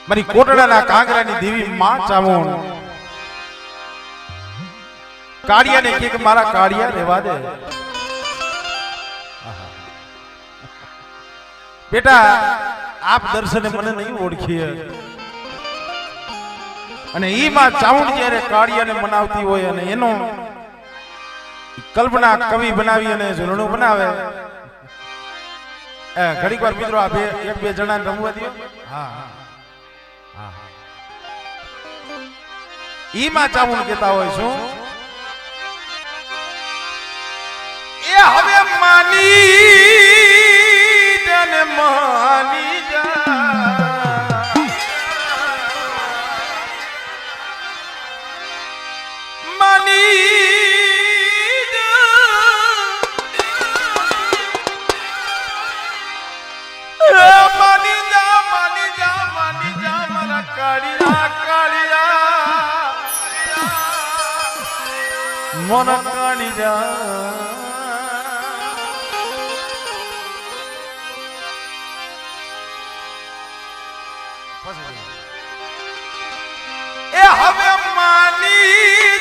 મારી કોટડાના કાંગરાની દેવી માં ચામુંડ કાળિયાને કે મારા કાળિયા રહેવા દે બેટા આપ દર્શને મને નહીં ઓળખીએ અને ઈ માં ચામુંડ જ્યારે કાળિયાને મનાવતી હોય અને એનો કલ્પના કવિ બનાવી અને ઝૂલણું બનાવે ઘડીક વાર મિત્રો આ એક બે જણાને રમવા દો હા હા ઈ માં ચામુંડ કહેતા હોય શું એ હવે માની તને માની જા માની मन काली जा ए हवे मानी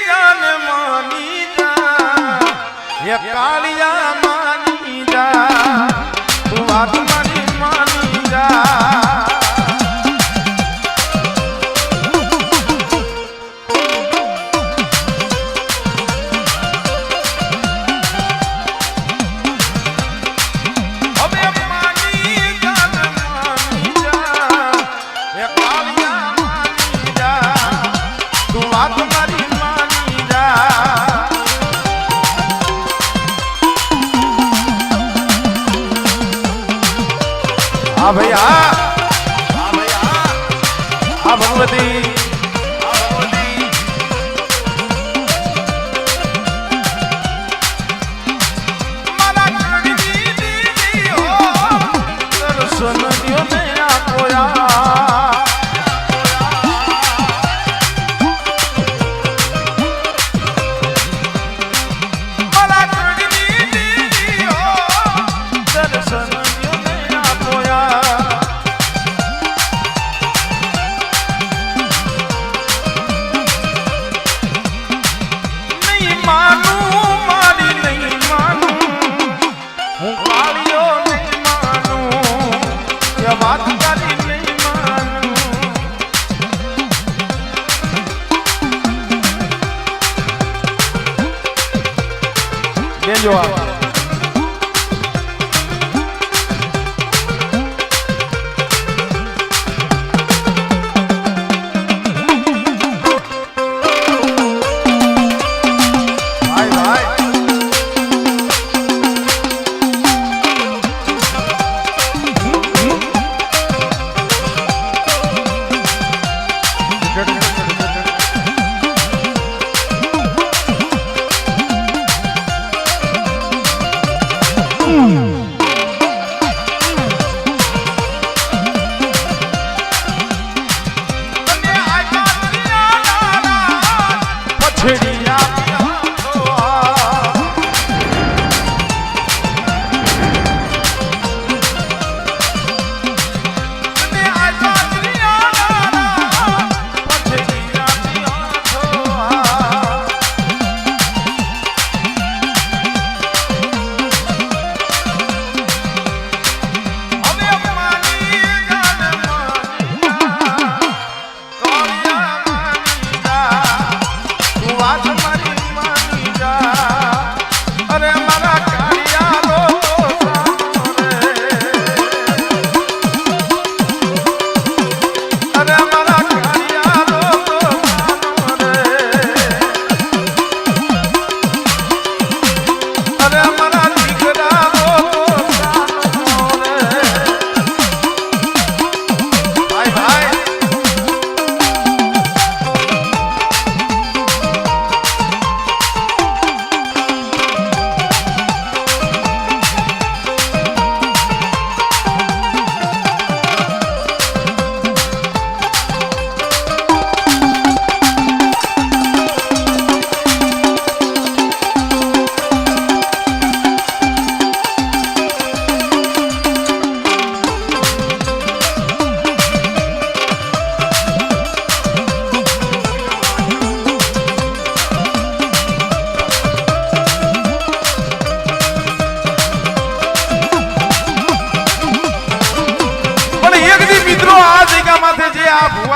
जान मानी जा ये कालिया मानी जा तू बात मानी मानी जा हाँ भैया हाँ भगवती दर्शन दियो नया कोया बात करी नहीं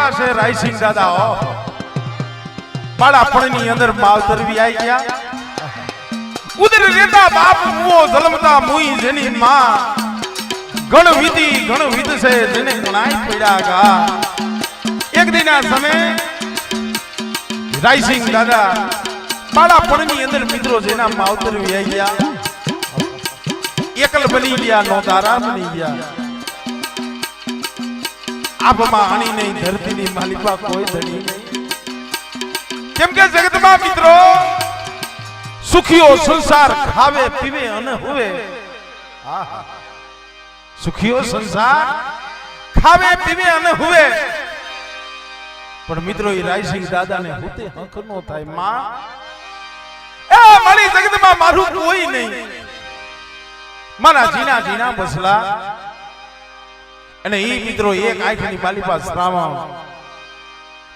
એવા છે રાયસિંહ દાદા હો બાળાપણની અંદર માવતરવી આવી ગયા ઉદર લેતા બાપ મુઓ જલમતા મુઈ જેની માં ગણ વિધ છે જેને ગણાય પડ્યા ગા એક દિના સમય રાયસિંહ દાદા બાળાપણની અંદર મિત્રો જેના માવતરવી આવી ગયા એકલ બની ગયા નો તારા બની ગયા આપમાં આણી નહીં ધરતીની માલિકા કોઈ ધણી નહીં કેમ કે જગતમાં મિત્રો સુખીઓ સંસાર ખાવે પીવે અને હુવે સુખીઓ સંસાર ખાવે પીવે અને હુવે પણ મિત્રો એ રાયસિંહ દાદાને હુતે હક નો થાય માં એ મારી જગતમાં મારું કોઈ નહીં મારા જીના જીના બસલા અને ઈ મિત્રો એક આંખની માલિપા શ્રાવણ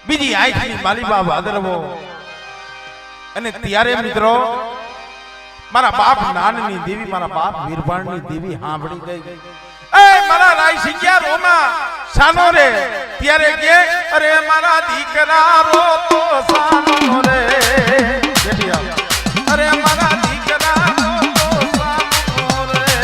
બીજી આંખની માલિપા ભાદરવો અને ત્યારે મિત્રો મારા બાપ નાનની દેવી મારા બાપ વીરભાણની દેવી સાંભળી ગઈ એ મારા રાયસિંહ રોમા સાનો રે ત્યારે કે અરે મારા દીકરા રો તો સાનો રે અરે મારા દીકરા રો તો સાનો રે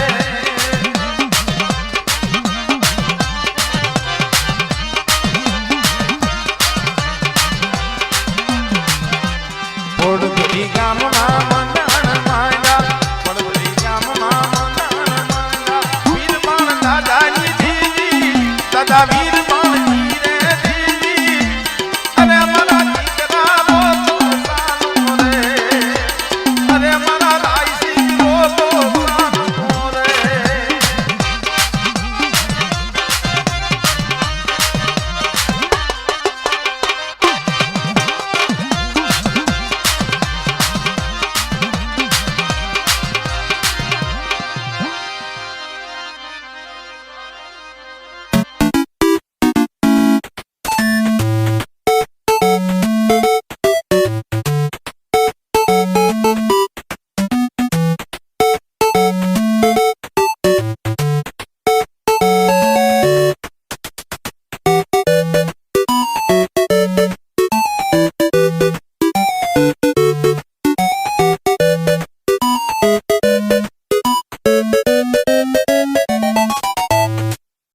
પડદરી ગામમાં મંડાણ માંડા પડદરી ગામમાં મંડાણ માંડા વીરબાણ દાદાની દેવી દાદા